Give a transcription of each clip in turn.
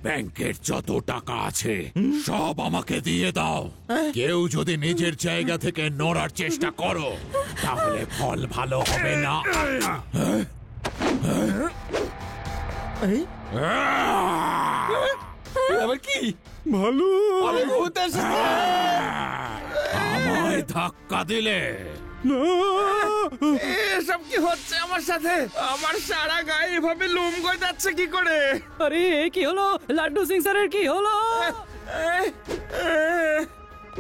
ব্যাংকের যত টাকা আছে সব আমাকে দিয়ে দাও। কেউ যদি নিজের জায়গা থেকে নড়ার চেষ্টা করো তাহলে ফল ভালো হবে না। আবার কি ভালো আমায় ধাক্কা দিলে না, এসব কি হচ্ছে আমার সাথে? আমার সারা গায়ে এভাবে লোম গজাচ্ছে কি করে? আরে কি হলো? লাড্ডু সিং স্যারের কি হলো?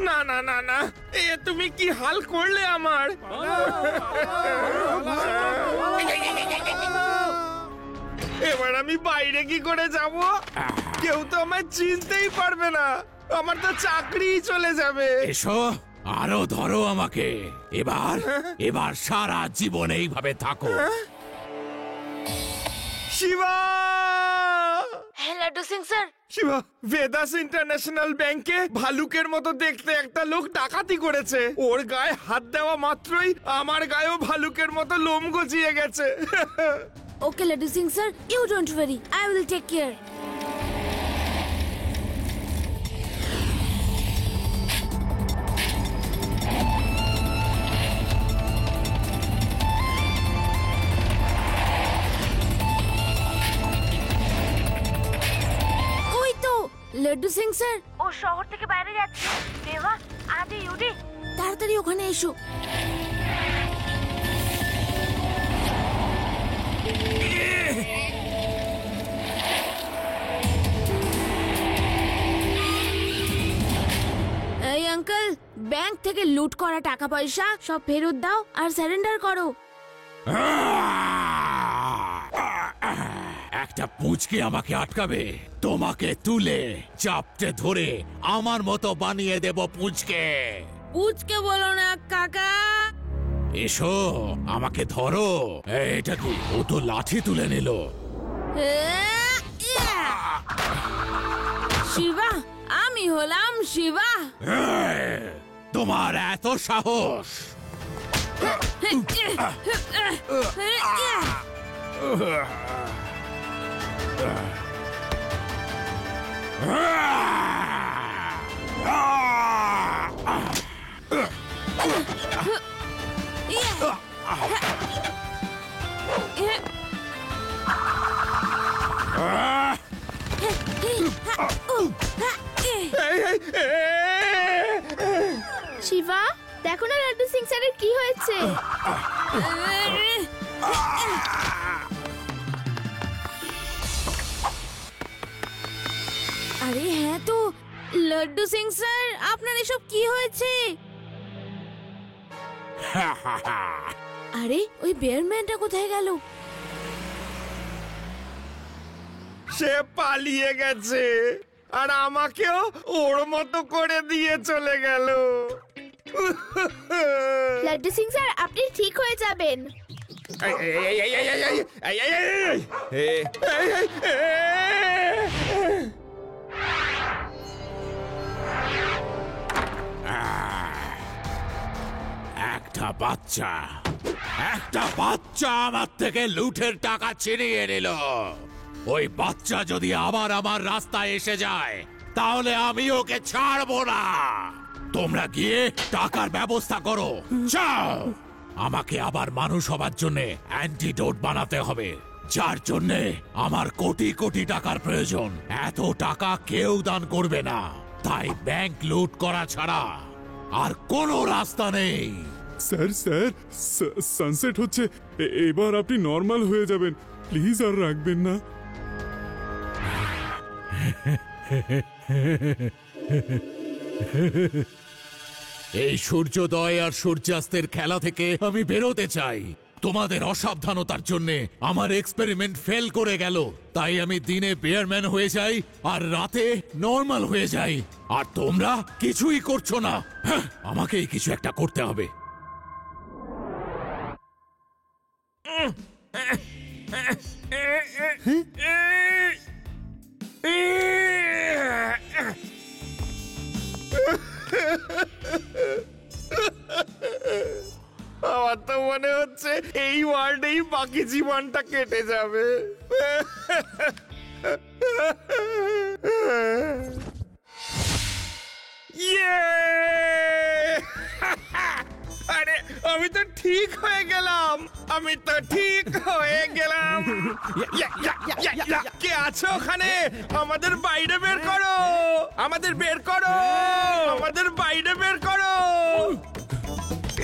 না না না না, এ তুমি কি হাল করলে আমার? এবার আমি বাইরে কি করে যাব? কেউ তো আমায় চিনতেই পারবে না, আমার তো চাকরি চলে যাবে। এসো আরো ধরো আমাকে। এবার সারা জীবন এইভাবে থাকো। শিবা! হ্যাঁ লাড্ডু সিং স্যার। শিবা, ভেদাস ইন্টারন্যাশনাল ব্যাংকে ভালুকের মতো দেখতে একটা লোক ডাকাতি করেছে। ওর গায়ে হাত দেওয়া মাত্রই আমার গায়েও ভালুকের মতো লোম গজিয়ে গেছে। Okay Laddu Singh sir, you don't worry, I will take care. Laddu Singh sir ও শহর থেকে বাইরে যাচ্ছে। দেবা, আদি, ইউডি তাড়াতাড়ি ওখানে এসো। এই আঙ্কেল, ব্যাংক থেকে লুট করা টাকা পয়সা সব ফেরত দাও আর সারেন্ডার করো। একটা পুঁচকে আমাকে আটকাবে? তোমাকে তুলে চাপটে ধরে আমার মতো বানিয়ে দেব পুঁচকে। পুচকে বলো না কাকা। এসো আমাকে ধরো। এটা কি? ও তো লাঠি তুলে নিল। শিবা, আমি হলাম শিবা। তোমার এত সাহস? শিবা, দেখো না লাড্ডু সিং স্যারের কি হয়েছে। আরে হ্যাঁ তো, লাড্ডু সিং স্যার আপনার এসব কি হয়েছে? আরে ওই বেয়ারম্যানটা কোথায় গেল? সে পালিয়ে গেছে আর আমাকেও ওর মতো করে দিয়ে চলে গেল। লাড্ডু সিং স্যার, আপনি ঠিক হয়ে যাবেন। একটা বাচ্চা আমার থেকে লুটের টাকা ছিনিয়ে নিল। ওই বাচ্চা যদি আবার আমার রাস্তায় এসে যায় তাহলে আমি ওকে ছাড়বো না। তোমরা গিয়ে টাকার ব্যবস্থা করো, যাও। আমাকে আবার মানুষ হবার জন্য অ্যান্টিডোট বানাতে হবে, যার জন্য আমার কোটি কোটি টাকার প্রয়োজন। এত টাকা কেউ দান করবে না, তাই ব্যাংক লুট করা ছাড়া আর কোনো রাস্তা নেই। স্যার স্যার, সানসেট হচ্ছে, এবার আপনি নর্মাল হয়ে যাবেন, প্লিজ আর রাখবেন না। এই সূর্যোদয় আর সূর্যাস্তের খেলা থেকে আমি বেরোতে চাই। তোমাদের অসাবধানতার জন্য আমার এক্সপেরিমেন্ট ফেল করে গেল, তাই আমি দিনে বেয়ারম্যান হয়ে যাই আর রাতে নর্মাল হয়ে যাই। আর তোমরা কিছুই করছো না। আমাকেই কিছু একটা করতে হবে। আমার তো মনে মনে হচ্ছে এই ওয়ার্ডেই বাকি জীবনটা কেটে যাবে। ইয়ে! আরে আমি তো ঠিক হয়ে গেলাম, আমি তো ঠিক হয়ে গেলাম। কে আছো ওখানে? আমাদের বাইরে বের করো, আমাদের বের করো, আমাদের বাইরে বের করো।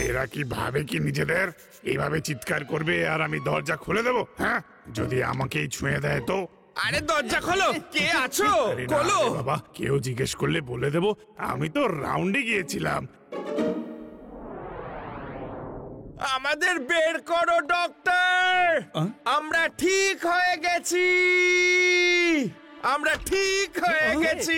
এরা কি ভাবে কি নিজেদের এইভাবে চিৎকার করবে আর আমি দরজা খুলে দেবো? হ্যাঁ, যদি আমাকেই ছুঁয়ে দেয় তো? আরে দরজা খোলো, কে আছো? আরে না খোলো। রে বাবা, কেউ জিজ্ঞেস করলে বলে দেবো আমি তো রাউন্ডে গিয়েছিলাম। আমাদের বের করো ডক্টর, আমরা ঠিক হয়ে গেছি, আমরা ঠিক হয়ে গেছি।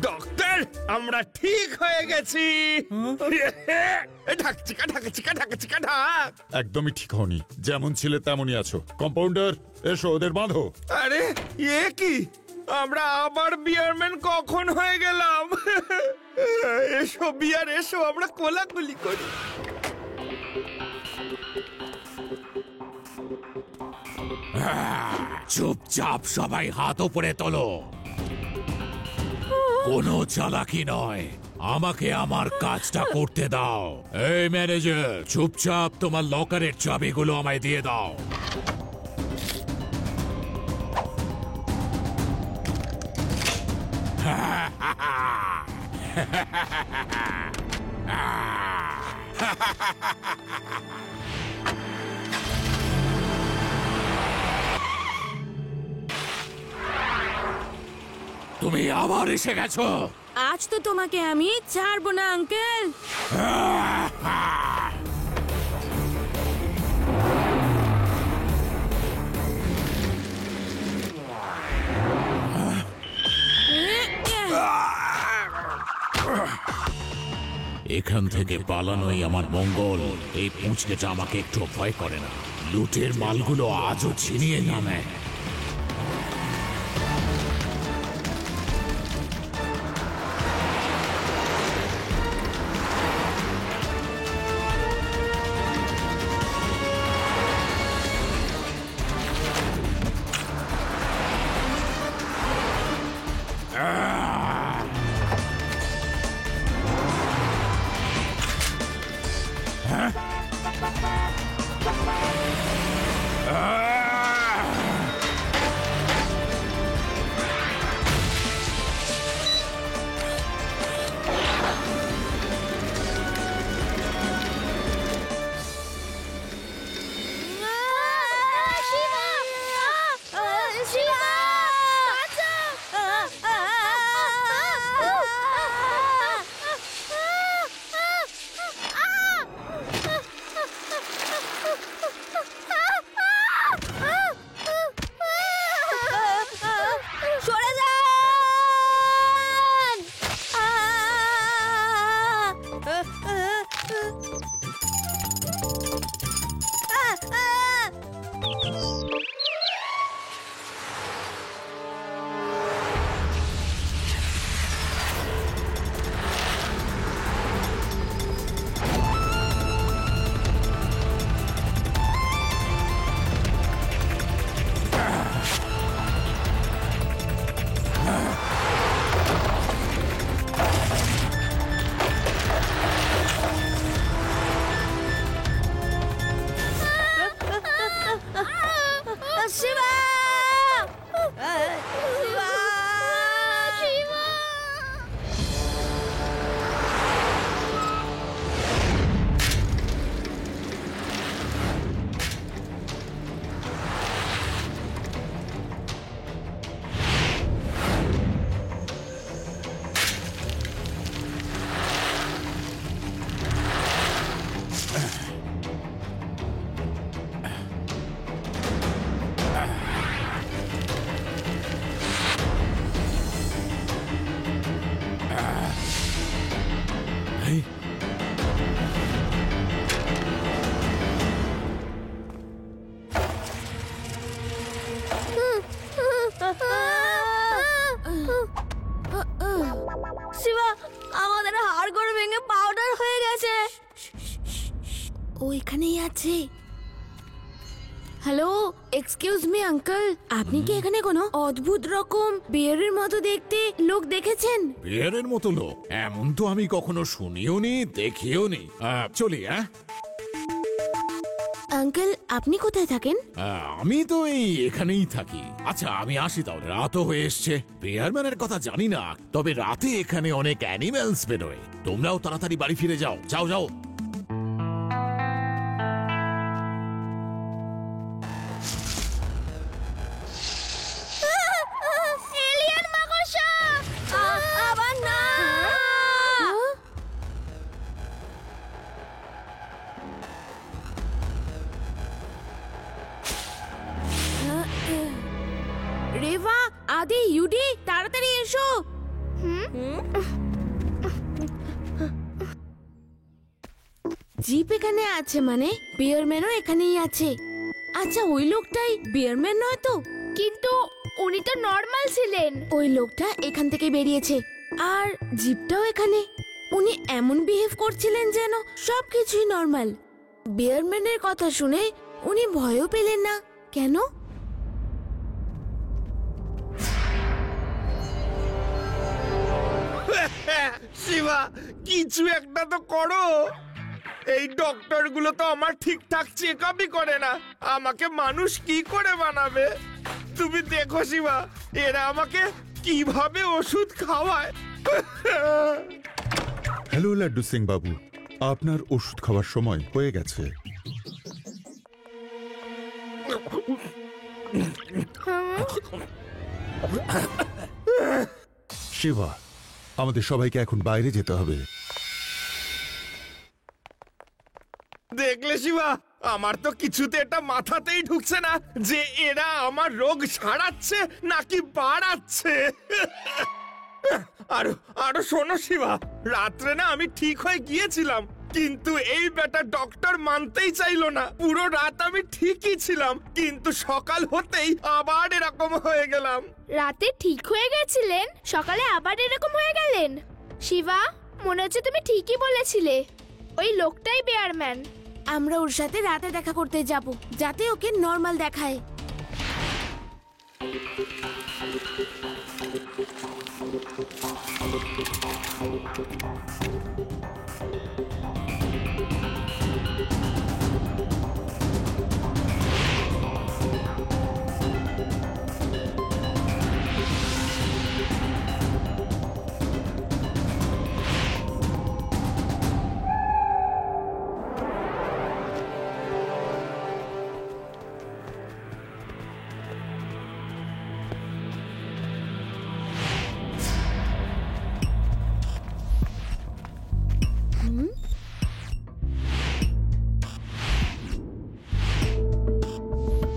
ডক্টর, আমরা ঠিক হয়ে গেছি। ঢাকচিকা ঢাকচিকা ঢাকচিকা ঢাক। একদমই ঠিক হওনি, যেমন ছিলে তেমনই আছো। কম্পাউন্ডার, এসো ওদের বাঁধো। আরে এ কি, আমরা আবার বিয়ারম্যান কখন হয়ে গেলাম? এসো বিয়ার এসো, আমরা কোলাকুলি করি। চুপচাপ সবাই হাত উপরে তোলো। কোনো চালাকি নয়, আমাকে আমার কাজটা করতে দাও। এই ম্যানেজার, চুপচাপ তোমার লকারের চাবিগুলো আমায় দিয়ে দাও। তুমি আবার এসে গেছো। আজ তো তোমাকে আমি ছাড়বো না আঙ্কেল। এখান থেকে পালানোই আমার মঙ্গল। এই পুঁচকেটা আমাকে একটু ভয় করে না। লুটের মালগুলো আজও ছিনিয়ে নামে। ও এখানেই আছে। হ্যালো, এক্সকিউজ মি আঙ্কেল, আপনি কি এখানে কোনো অদ্ভুত রকম বিয়ারের মতো দেখতে লোক দেখেছেন? বিয়ারের মতো লোক এমন তো আমি কখনো শুনিও নি, দেখিও নি। চলি। আঙ্কেল, আপনি কোথায় থাকেন? আমি তো এখানেই থাকি। আচ্ছা আমি আসি তাহলে, রাতও হয়ে এসছে। বিয়ারম্যানের কথা জানি না, তবে রাতে এখানে অনেক অ্যানিমেলস বেরোয়। তোমরাও তাড়াতাড়ি বাড়ি ফিরে যাও, যাও যাও। এলিয়েন মাকড়সা! আবার না! রেভা, আদি, ইউডি, তাড়াতাড়ি এসো। জিপ এখানে আছে মানে বিয়ারম্যানও এখানেই আছে। আচ্ছা, ওই লোকটাই বিয়ারম্যান নয় তো? কিন্তু উনি তো নর্মাল ছিলেন। ওই লোকটা এখান থেকে বেরিয়েছে, আর জিপটাও এখানে। উনি এমন বিহেভ করছিলেন যেন সবকিছুই নর্মাল। বিয়ারম্যানের কথা শুনে উনি ভয়ও পেলেন না কেন? শিবা, কিছু একটা তো করো। এই ডক্টর গুলো তো আমার ঠিকঠাক চেক আপই করে না, আমাকে মানুষ কি করে বানাবে? তুমি দেখো শিবা, এরা আমাকে কিভাবে ওষুধ খাওয়ায়। হ্যালো লাড্ডু সিং বাবু, আপনার ওষুধ খাওয়ার সময় হয়ে গেছে। শিবা, আমাদের সবাইকে এখন বাইরে যেতে হবে। দেখলে শিবা, আমার তো কিছুতে এটা মাথাতেই ঢুকছে না যে এরা আমার রোগ সারাচ্ছে নাকি বাড়াচ্ছে। আরো আরো শোনো শিবা, রাত্রে না আমি ঠিক হয়ে গিয়েছিলাম, কিন্তু এই বেটা ডক্টর মানতেই চাইলো না। পুরো রাত আমি ঠিকই ছিলাম, কিন্তু সকাল হতেই আবার এরকম হয়ে গেলাম। রাতে ঠিক হয়ে গেছিলেন, সকালে আবার এরকম হয়ে গেলেন? শিবা, মনে হচ্ছে তুমি ঠিকই বলেছিলে, ওই লোকটাই বেয়ারম্যান। আমরা ওর সাথে রাতে দেখা করতে যাব, যাতে ওকে নর্মাল দেখায়।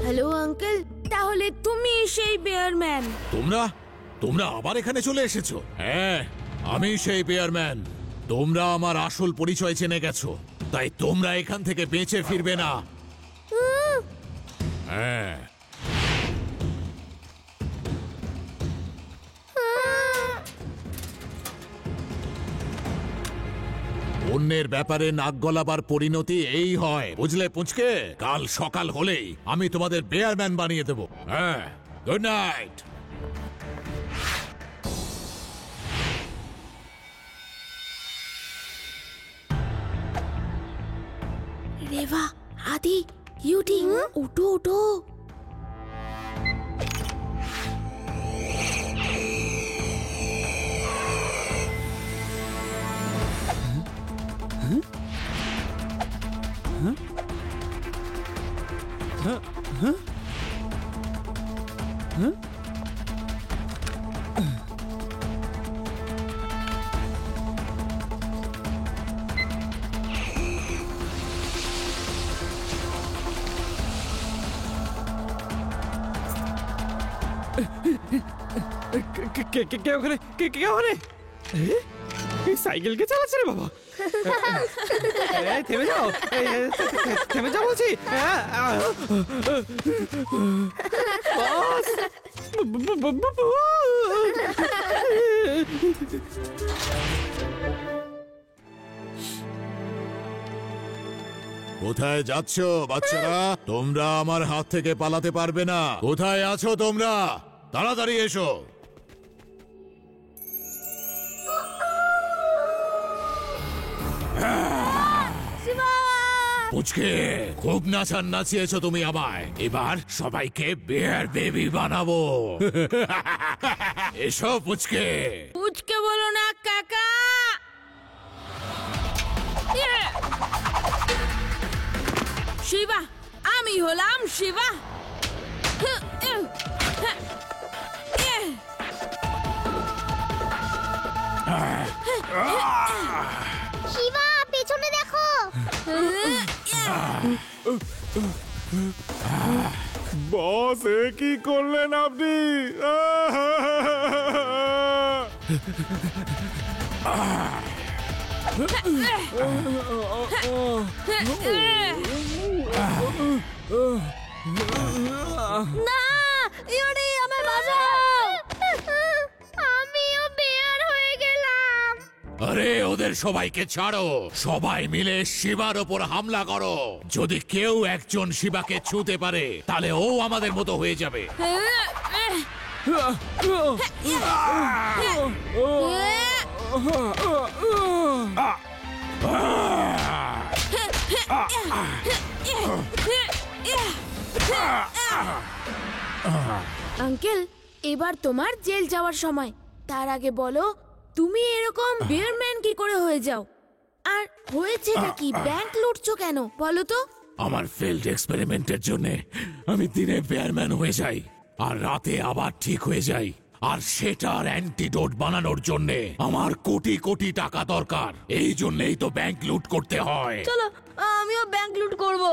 হ্যালো আঙ্কেল, তাহলে তুমি সেই বেয়ারম্যান? তোমরা তোমরা আবার এখানে চলে এসেছো? হ্যাঁ, আমি সেই বেয়ারম্যান। তোমরা আমার আসল পরিচয় জেনে গেছো, তাই তোমরা এখান থেকে বেঁচে ফিরবে না। হ্যাঁ, অন্যের ব্যাপারে নাক গলাবার পরিণতি এই হয়, বুঝলে পুঁচকে? কাল সকাল হলেই আমি তোমাদের বেয়ারম্যান বানিয়ে দেব। হ্যাঁ, গুড নাইট। রেভা, আদি, ইউডি, উঠো উঠো। কে ওখানে? কে ওখানে? সাইকেল কে চালাচ্ছে রে বাবা? থেমে যাও, থেমে যাও বলছি। কোথায় যাচ্ছ বাচ্চারা? তোমরা আমার হাত থেকে পালাতে পারবে না। কোথায় আছো তোমরা? তাড়াতাড়ি এসো। পুচকে, খুব নাচিয়েছো তুমি আমায়। এবার সবাইকে বেয়ার বেবি বানাবো। এসো পুচকে। পুচকে বলো না কাকা। শিবা, আমি হলাম শিবা। শিবা পেছনে দেখো। বস, এ কি করলেন আপনি? না, ইয়োরি আমায় বাঁচাও। আমিও বেয়ার হয়ে গেলাম। আরে ওদের সবাইকে ছাড়ো। সবাই মিলে শিবার ওপর হামলা করো। যদি কেউ একজন শিবাকে ছুঁতে পারে তাহলে ও আমাদের মতো হয়ে যাবে। আঙ্কেল, এবার তোমার জেল যাওয়ার সময়। তার আগে বলো, তুমি এরকম বিয়ারম্যান কি করে হয়ে যাও? আর হয়েছেটা কি? ব্যাংক লুটছো কেন বলো তো? আমার ফেল্ড এক্সপেরিমেন্টের জন্য আমি দিনে বেয়ারম্যান হয়ে যাই আর রাতে আবার ঠিক হয়ে যাই। আর সেটার অ্যান্টিডোট বানানোর জন্য আমার কোটি কোটি টাকা দরকার। এই জন্যই তো ব্যাংক লুট করতে হয়। চলো, আমিও ব্যাংক লুট করব।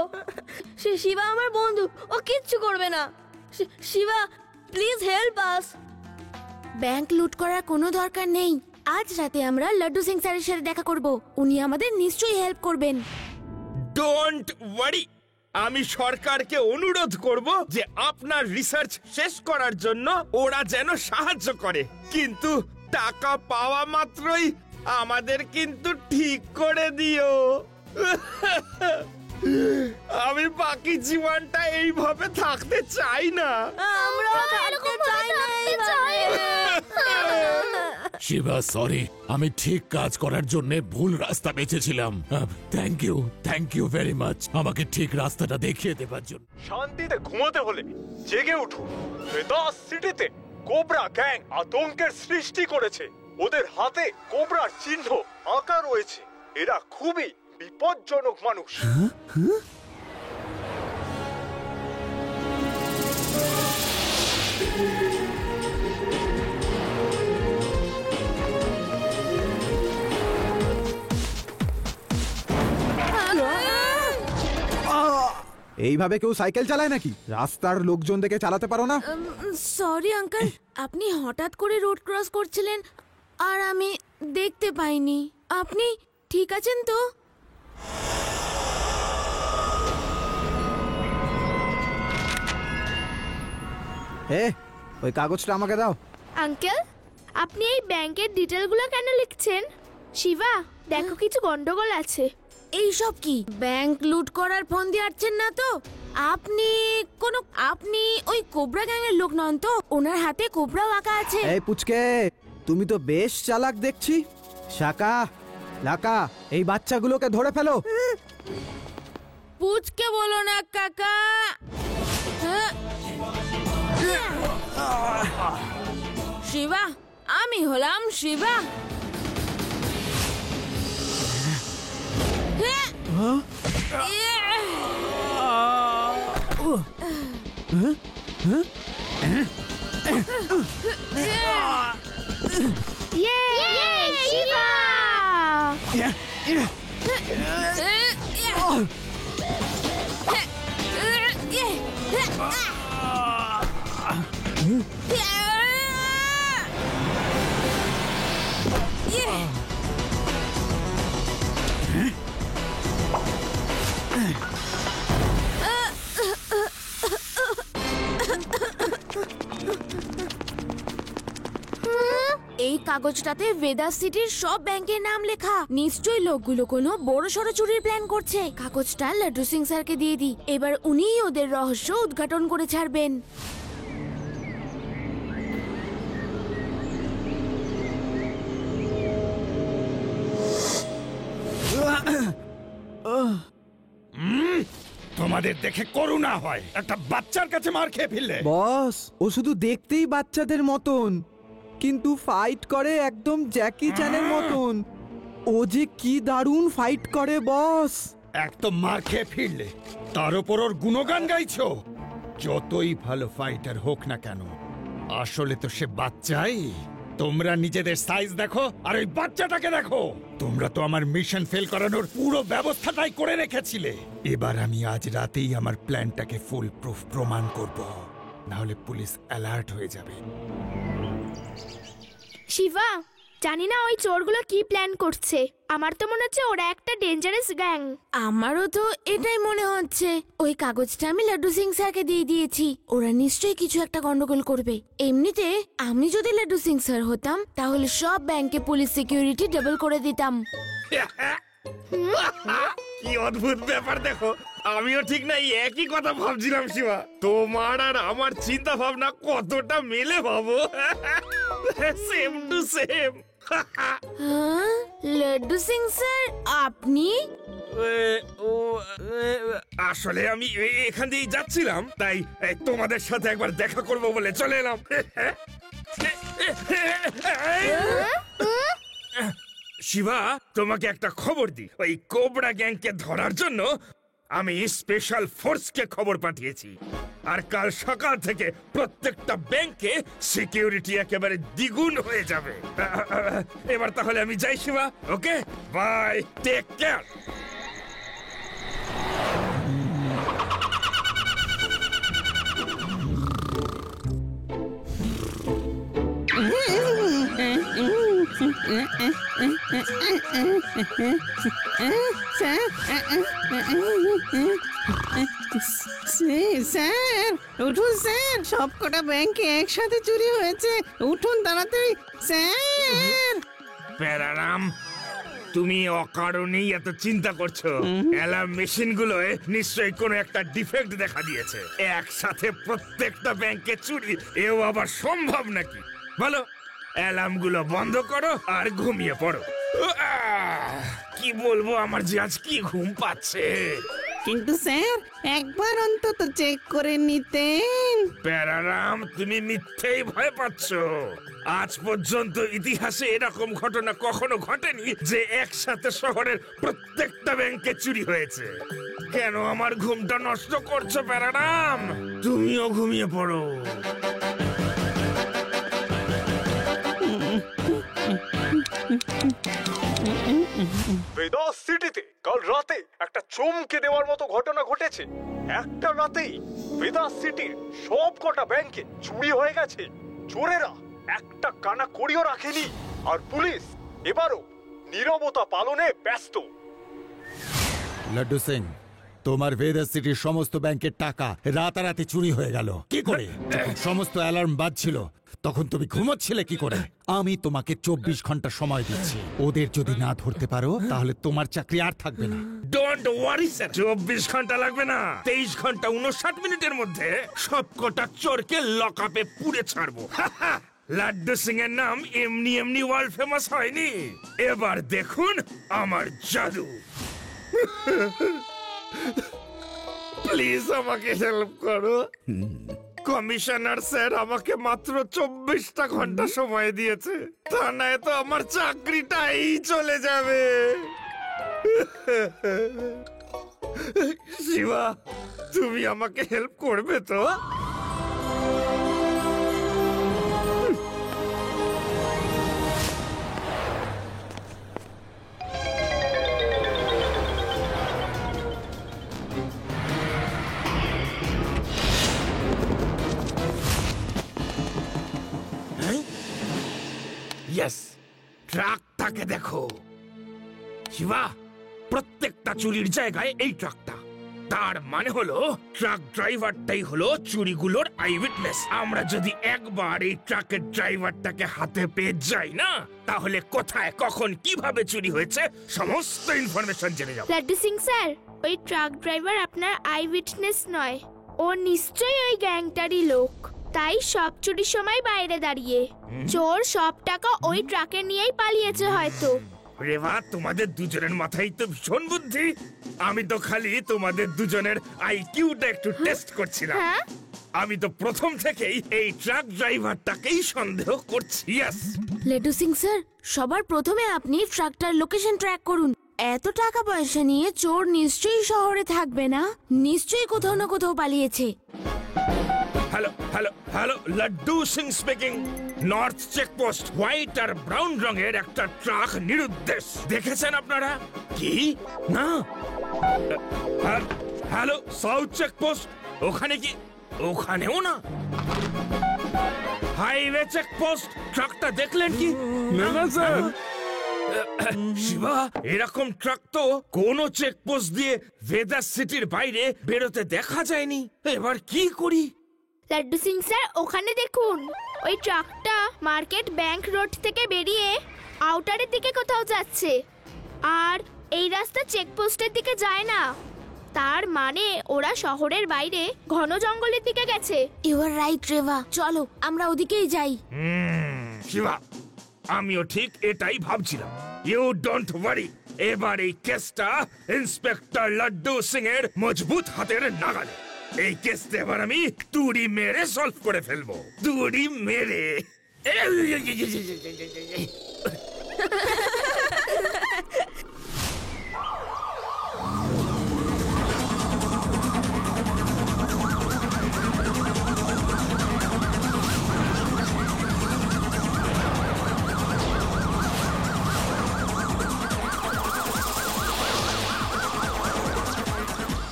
সে শিবা আমার বন্ধু, ও কিচ্ছু করবে না। Shiva, please help us. Bank লুট করার কোনো দরকার নেই। আজ রাতে আমরা লাড্ডু সিং স্যারের সাথে দেখা করব। উনি আমাদের নিশ্চয়ই হেল্প করবেন। Don't worry. আমি সরকারকে অনুরোধ করব যে আপনার রিসার্চ শেষ করার জন্য ওরা যেন সাহায্য করে। কিন্তু টাকা পাওয়া মাত্রই আমাদের কিন্তু ঠিক করে দিও। আমি বাকি জীবনটা এইভাবে থাকতে চাই না। আমরা থাকতে চাই না শিবা, সরি। আমি ঠিক কাজ করার জন্য ভুল রাস্তা বেছেছিলাম। থ্যাংক ইউ ভেরি মাচ আমাকে ঠিক রাস্তাটা দেখিয়ে দেবার জন্য। শান্তিতে ঘুমাতে হলে জেগে উঠুন। ভেদাস সিটিতে কোবরা গ্যাং আতঙ্কের সৃষ্টি করেছে। ওদের হাতে কোবরার চিহ্ন আঁকা রয়েছে। এরা খুবই বিপজ্জনক মানুষ। এইভাবে কেউ সাইকেল চালায় নাকি? রাস্তার লোকজন দেখে চালাতে পারো না? সরি আঙ্কেল, আপনি হঠাৎ করে রোড ক্রস করছিলেন আর আমি দেখতে পাইনি। আপনি ঠিক আছেন তো? ওই কাগজটা আমাকে দাও। আঙ্কেল, আপনি এই ব্যাংকের ডিটেলগুলো কেন লিখছেন? শিবা, দেখো কিছু গন্ডগোল আছে। এইসব কি? ব্যাংক লুট করার ফোন দিয়ে আসছেন না তো? আপনি ওই কোবরা গ্যাংয়ের লোক নন তো? ওনার হাতে কোবরাও আঁকা আছে। এই পুচকে, তুমি তো বেশ চালাক দেখছি। শাকা, লাকা, এই বাচ্চাগুলোকে ধরে ফেলো। পুচকে বলো না কাকা। শিবা, আমি হলাম শিবা। শিবা! এই কাগজটাতে ভেদাস সিটির সব ব্যাংকের নাম লেখা। নিশ্চয়ই লোকগুলো কোনো বড় সড়ো চুরির প্ল্যান করছে। কাগজটা লাড্ডু সিং স্যারকে দিয়ে দিই, এবার উনিই ওদের রহস্য উদ্ঘাটন করে ছাড়বেন। তোমাদের দেখে করুণা হয়, একটা বাচ্চার কাছে মার খেয়ে ফেললে। বস, ও শুধু দেখতেই বাচ্চাদের মতন, কিন্তু ফাইট করে একদম জ্যাকি চ্যানের মতন। ও যে কি দারুণ ফাইট করে বস। একদম মার খেয়ে ফিরলে, তার উপর ওর গুণগান গাইছো। যতই ভালো ফাইটার হোক না কেন, আসলে তো সে বাচ্চাই। তোমরা নিজেদের সাইজ দেখো আর ওই বাচ্চাটাকে দেখো। তোমরা তো আমার মিশন ফেল করানোর পুরো ব্যবস্থাটাই করে রেখেছিলে। এবার আমি আজ রাতেই আমার প্ল্যানটাকে ফুল প্রুফ প্রমাণ করব, না হলে পুলিশ অ্যালার্ট হয়ে যাবে। শিবা, জানি না ওই চোরগুলো কি প্ল্যান করছে। আমার তো মনে হচ্ছে ওরা একটা ডেঞ্জারাস গ্যাং। আমারও তো এটাই মনে হচ্ছে। ওই কাগজটা আমি লাড্ডু সিং স্যারকে দিয়ে দিয়েছি, ওরা নিশ্চয়ই কিছু একটা গন্ডগোল করবে। এমনিতে আমি যদি লাড্ডু সিং স্যার হতাম, তাহলে সব ব্যাংকে পুলিশ সিকিউরিটি ডাবল করে দিতাম। কি অদ্ভুত ব্যাপার দেখো, আমিও ঠিক না এই একই কথা ভাবছিলাম শিবা। তোমার আর আমার চিন্তা ভাবনা কতটা মেলে ভাবো। Same to same. হ্যাঁ, লাড্ডু সিং স্যার আপনি? আসলে আমি এখান দিয়েই যাচ্ছিলাম, তাই তোমাদের সাথে একবার দেখা করব বলে চলে এলাম। শিবা, তোমাকে একটা খবর দিই। ওই কোবরা গ্যাংকে ধরার জন্য আমি স্পেশাল ফোর্সকে খবর পাঠিয়েছি, আর কাল সকাল থেকে প্রত্যেকটা ব্যাংকে সিকিউরিটি একেবারে দ্বিগুণ হয়ে যাবে। এবার তাহলে আমি যাই শিবা। ওকে, বাই, টেক কেয়ার। স্যার উঠুন স্যার, সবকটা ব্যাংকে একসাথে চুরি হয়েছে, উঠুন তাড়াতাড়ি স্যার। প্যারারাম, তুমি অকারণেই এত চিন্তা করছো। অ্যালার্ম মেশিন গুলোয় নিশ্চয়ই কোনো একটা ডিফেক্ট দেখা দিয়েছে। একসাথে প্রত্যেকটা ব্যাংকে চুরি, এও আবার সম্ভব নাকি বলো? অ্যালার্ম গুলো বন্ধ করো আর ঘুমিয়ে পড়ো। কি বলবো, আমার যে আজ কি ঘুম পাচ্ছে। কিন্তু স্যার একবার অন্তত চেক করে নিতেন। প্যারারাম, তুমি মিথ্যেই ভয় পাচ্ছ। আজ পর্যন্ত ইতিহাসে এরকম ঘটনা কখনো ঘটেনি যে একসাথে শহরের প্রত্যেকটা ব্যাংকে চুরি হয়েছে। কেন আমার ঘুমটা নষ্ট করছো প্যারারাম? তুমিও ঘুমিয়ে পড়ো। ভেদাস সিটিতে কাল রাতে একটা চমকে দেওয়ার মতো ঘটনা ঘটেছে। একটা রাতেই ভেদাস সিটির সব কটা ব্যাংকে চুরি হয়ে গেছে। চোরেরা একটা কানা কড়িও রাখেনি, আর পুলিশ এবারও নীরবতা পালনে ব্যস্ত। লাড্ডু সিং, তোমার ভেদাস সিটির সমস্ত ব্যাংকের টাকা রাতারাতি চুরি হয়ে গেল কি করে? যখন সমস্ত অ্যালার্ম বাজছিল তখন তুমি ঘুমোচ্ছিলে কি করে? আমি তোমাকে 24 ঘন্টা সময় দিচ্ছি। ওদের যদি না ধরতে পারো তাহলে তোমার চাকরি আর থাকবে না। ডোন্ট ওয়ারি স্যার, 24 ঘন্টা লাগবে না, 23 ঘন্টা 59 মিনিটের মধ্যে সবকটা চোরকে লকআপে পুড়ে ছাড়বো। লাড্ডু সিং এর নাম এমনি এমনি ওয়ার্ল্ড ফেমাস হয়নি। এবার দেখুন আমার জাদু। প্লিজ আমাকে হেল্প করো। কমিশনার স্যার আমাকে মাত্র 24টা ঘন্টা সময় দিয়েছে, তা নয় তো আমার চাকরিটাই চলে যাবে। শিবা, তুমি আমাকে হেল্প করবে তো? ইয়েস, ট্রাকটাকে দেখো। শিবা, প্রত্যেকটা চুরির জায়গায় এই ট্রাকটা। তার মানে হলো ট্রাক ড্রাইভারটাই হলো চুরিগুলোর আই উইটনেস। আমরা যদি একবার এই ট্রাকের ড্রাইভারটাকে হাতে পেয়ে যাই না, তাহলে কোথায় কখন কিভাবে চুরি হয়েছে সমস্ত ইনফরমেশন জেনে যাব। লাড্ডু সিং স্যার, ওই ট্রাক ড্রাইভার আপনার আই উইটনেস নয়, ও নিশ্চয়ই ওই গ্যাংটারই লোক। তাই সব চুরির সময় বাইরে দাঁড়িয়ে চোর সব টাকা ওই ট্রাকে নিয়েই পালিয়েছে হয়তো। রেবা, তোমাদের দুজনের মাথায় তো ভীষণ বুদ্ধি। আমি তো খালি তোমাদের দুজনের আইকিউটা একটু টেস্ট করছিলাম। হ্যাঁ? আমি তো প্রথম থেকেই এই ট্রাক ড্রাইভারটাকেই সন্দেহ করছি। ইয়েস। লেডু সিং স্যার, সবার প্রথমে আপনি ট্রাকটার লোকেশন ট্র্যাক করুন। এত টাকা পয়সা নিয়ে চোর নিশ্চয়ই শহরে থাকবে না, নিশ্চয়ই কোথাও না কোথাও পালিয়েছে। Hello hello hello, Laddu Singh speaking. North checkpost white আর ব্রাউন রঙের একটা ট্রাক নিরুদ্দেশ দেখেছেন আপনারা কি না? হ্যালো সাউথ চেকপোস্ট, ওখানে কি? ওখানেও না। হাইওয়ে চেকপোস্ট, ট্রাকটা দেখলেন কি? না না স্যার। শিবা, এরকম ট্রাক তো কোন চেকপোস্ট দিয়ে ভেদাস সিটির বাইরে বেরোতে দেখা যায়নি। এবার কি করি? লাড্ডু সিং স্যার, ওখানে দেখুন, ওই ট্রাকটা মার্কেট ব্যাংক রোড থেকে বেরিয়ে আউটারের দিকে কোথাও যাচ্ছে, আর এই রাস্তা চেকপোস্টের দিকে যায় না। তার মানে ওরা শহরের বাইরে ঘন জঙ্গলের দিকে গেছে। ইউ আর রাইট রেভা, চলো আমরা ওদিকেই যাই। শিবা, আমিও ঠিক এটাই ভাবছিলাম। ইউ ডোন্ট ওয়ারি, এবার এই কেসটা ইন্সপেক্টর লাড্ডু সিং এর মজবুত হাতের নাগালে। এই কেসটা এবার আমি তুড়ি মেরে সলভ করে ফেলবো। তুড়ি মেরে।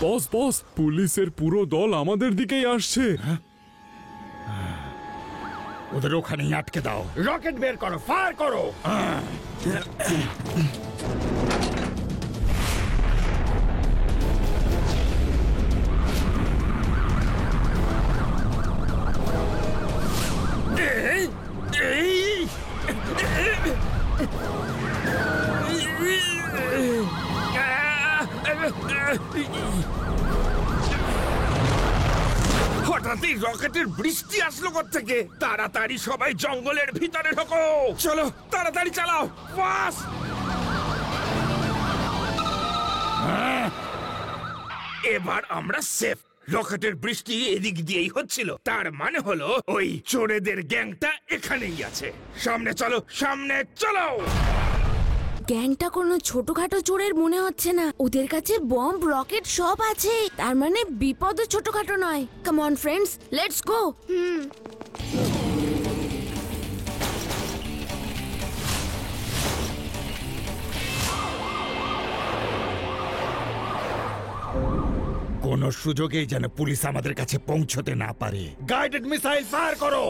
বস বস, পুলিশের পুরো দল আমাদের দিকেই আসছে। ওদের ওখানেই আটকে দাও। রকেট বের করো, ফায়ার করো। হঠাৎই রকেটের বৃষ্টি আসলো কোত্থেকে? তাড়াতাড়ি সবাই জঙ্গলের ভিতরে ঢোকো। চলো তাড়াতাড়ি চালাও, ফাস্ট। এবার আমরা সেফ। রকেটের বৃষ্টি এদিক দিয়েই হচ্ছিল, তার মানে হলো ওই চোরেদের গ্যাংটা এখানেই আছে। সামনে চলো, সামনে চলো। গ্যাংটা কোনো ছোটখাটো চোরের মনে হচ্ছে না। ওদের কাছে বম্ব, রকেট সব আছে। তার মানে বিপদও ছোটখাটো নয়। Come on friends, let's go. কোনো সুযোগেই যেন পুলিশ আমাদের কাছে পৌঁছতে না পারে। গাইডেড মিসাইল ফায়ার করো।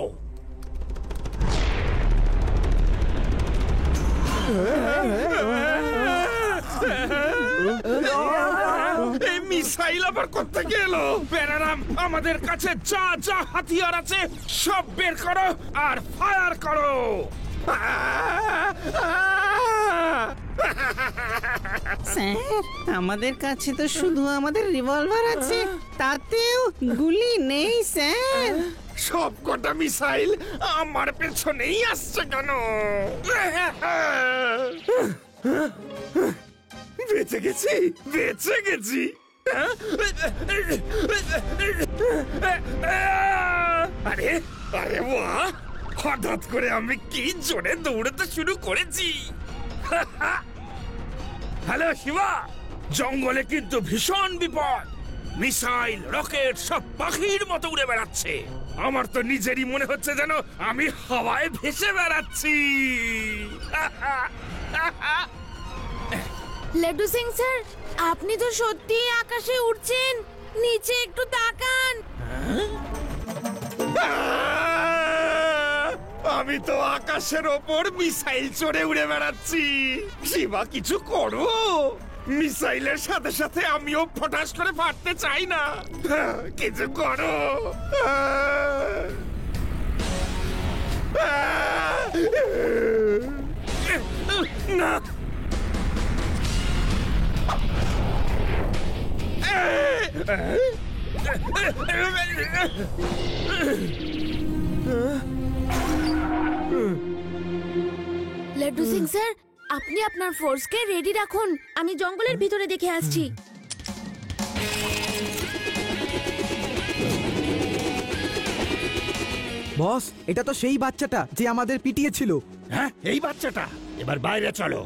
এই মিসাইল আবার কোত্থেকে এলো? বেরারাম, আমাদের কাছে যা যা হাতিয়ার আছে সব বের করো আর ফায়ার করো। স্যার, আমাদের কাছে তো শুধু আমাদের রিভলভার আছে, তাতেও গুলি নেই স্যার। সব কটা মিসাইল আমার পেছনেই আসছে কেন? বেঁচে গেছি, বেঁচে গেছি। আরে আরে বাহ, হঠাৎ করে আমি কি জোরে দৌড়াতে শুরু করেছি। হ্যালো শিবা, জঙ্গলে কিন্তু ভীষণ বিপদ। মিসাইল, রকেট সব পাখির মতো উড়ে বেড়াচ্ছে। আমার তো নিজেরই মনে হচ্ছে যেন আমি হাওয়ায় ভেসে বেড়াচ্ছি। লাড্ডু সিং স্যার, আপনি তো সত্যি আকাশে উড়ছেন। নিচে একটু তাকান। আমি তো আকাশের ওপর মিসাইল চড়ে উড়ে বেড়াচ্ছি। শিবা, কিছু করো। মিসাইলের সাথে সাথে আমিও ফটাস করে ফাটতে চাই না। কিছু করো। না, লাড্ডু সিং স্যার, আপনি আপনার ফোর্সকে রেডি রাখুন, আমি জঙ্গলের ভিতরে দেখে আসছি। বস, এটা তো সেই বাচ্চাটা যে আমাদের পিটিয়েছিল। হ্যাঁ, এই বাচ্চাটা। এবার বাইরে চলো,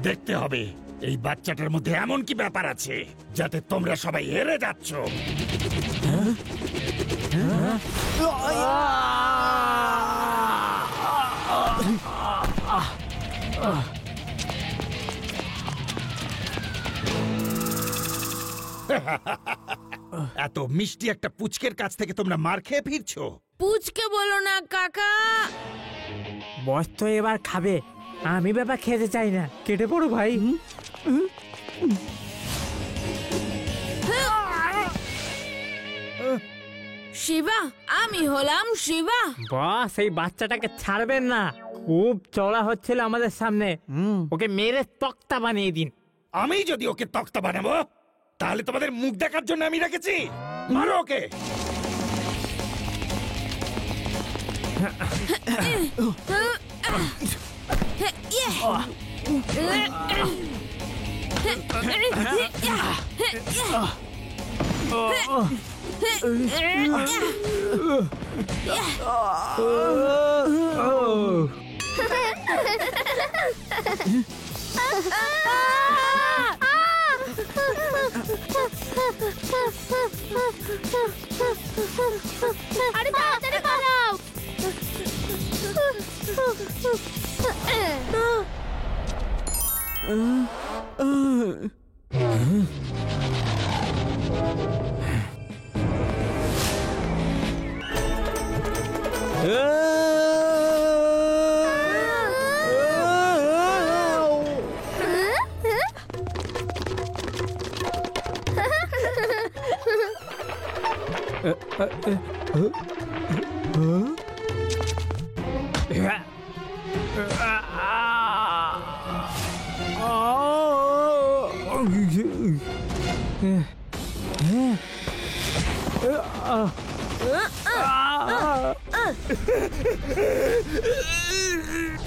দেখতে হবে এই বাচ্চাটার মধ্যে এমন কি ব্যাপার আছে যাতে তোমরা সবাই হেরে যাচ্ছ। এত মিষ্টি একটা পুচকের কাছ থেকে তোমরা মার খেয়ে ফিরছো? পুচকে বলো না কাকা। বস তো এবার খাবে, আমি ব্যাপার খেতে চাই না। কেটে পড়ো ভাই। শিবা, আমি হলাম শিবা। বস, এই বাচ্চাটাকে ছাড়বেন না, খুব চড়া হচ্ছিল আমাদের সামনে। ওকে মেরে তক্তা বানিয়ে দিন। আমি যদি ওকে তক্তা বানাবো তাহলে তোমাদের মুখ দেখার জন্য আমি রেখেছি? মারো ওকে। আরে তাড়াতাড়ি পালাও।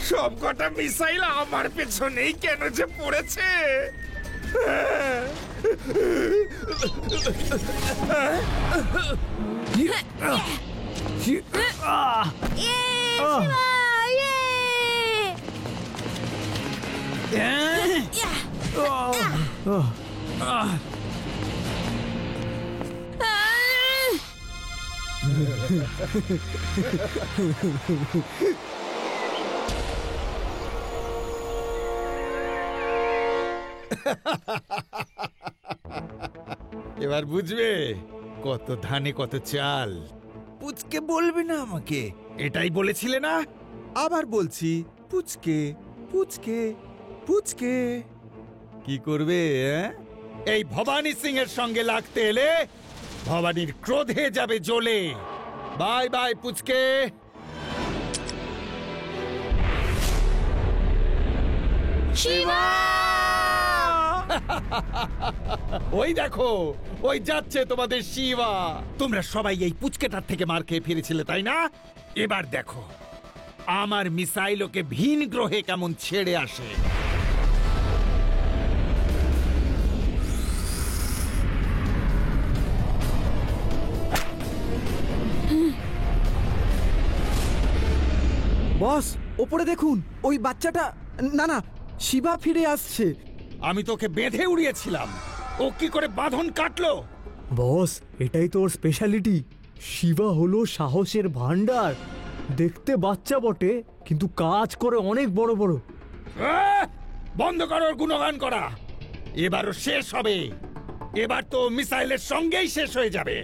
সব কটা মিসাইল আমার পেছনেই কেন যে পড়েছে? এবার বুঝবে কত ধানে কত চাল। পুচকে বলবে না আমাকে? এটাই বলেছিলে না? আবার বলছি, পুচকে পুচকে পুচকে। কি করবে? এই ভবানী সিং এর সঙ্গে লাগতে এলে ভবানীর ক্রোধে যাবে জ্বলে। বাই বাই পুচকে। শিবা! ওই দেখো, ওই যাচ্ছে তোমাদের শিবা। তোমরা সবাই এই পুচকেটার থেকে মার খেয়ে ফিরেছিলে, তাই না? এবার দেখো আমার মিসাইল ওকে ভিন গ্রহে কেমন ছেড়ে আসে। বস, ওপরে দেখুন, ওই বাচ্চাটা, না না, শিবা ফিরে আসছে। আমি তোকে বেঁধে উড়িয়েছিলাম, ও কি করে বাঁধন কাটলো? বস, এটাই তো ওর স্পেশালিটি। শিবা হলো সাহসের ভান্ডার। দেখতে বাচ্চা বটে, কিন্তু কাজ করে অনেক বড় বড়। বন্ধ করো ওর গুণগান করা। এবারও শেষ হবে। এবার তো মিসাইলের সঙ্গেই শেষ হয়ে যাবে।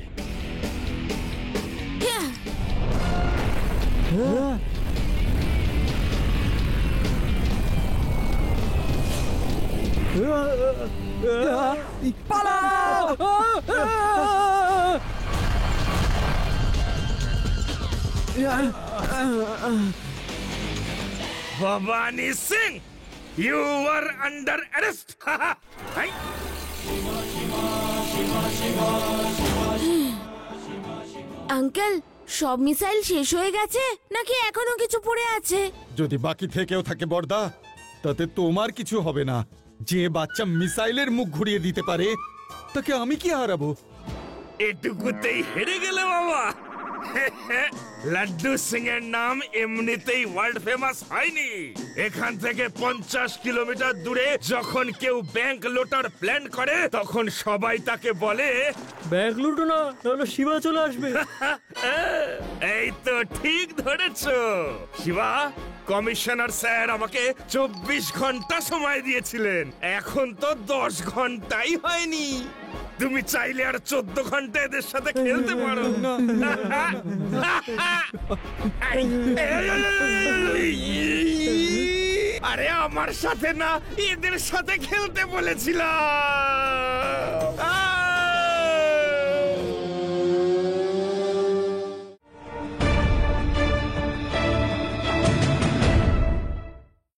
Bhabani Singh, you are under arrest. Uncle, সব মিসাইল শেষ হয়ে গেছে নাকি এখনো কিছু পড়ে আছে? যদি বাকি থেকেও থাকে বর্দা, তাতে তোমার কিছু হবে না। যে বাচ্চা মিসাইলের মুখ ঘুরিয়ে দিতে পারে তাকে আমি কি হারাবো? এটুকুতেই হেরে গেলে বাবা। লাড্ডু সিং এর নাম এমনিতেই ওয়ার্ল্ড ফেমাস হয়নি। এখান থেকে 50 কিলোমিটার দূরে যখন কেউ ব্যাংক লোটার প্ল্যান করে তখন সবাই তাকে বলে ব্যাগ লুটো না, তাহলে শিবা চলে আসবে। এই তো ঠিক ধরেছো শিবা। কমিশনার স্যার আমাকে 24 ঘন্টা সময় দিয়েছিলেন, এখন তো 10 ঘন্টাই হয়নি। তুমি চাইলে আর 14 ঘন্টা এদের সাথে খেলতে পারো। আরে আমার সাথে না, এদের সাথে খেলতে বলেছিলাম।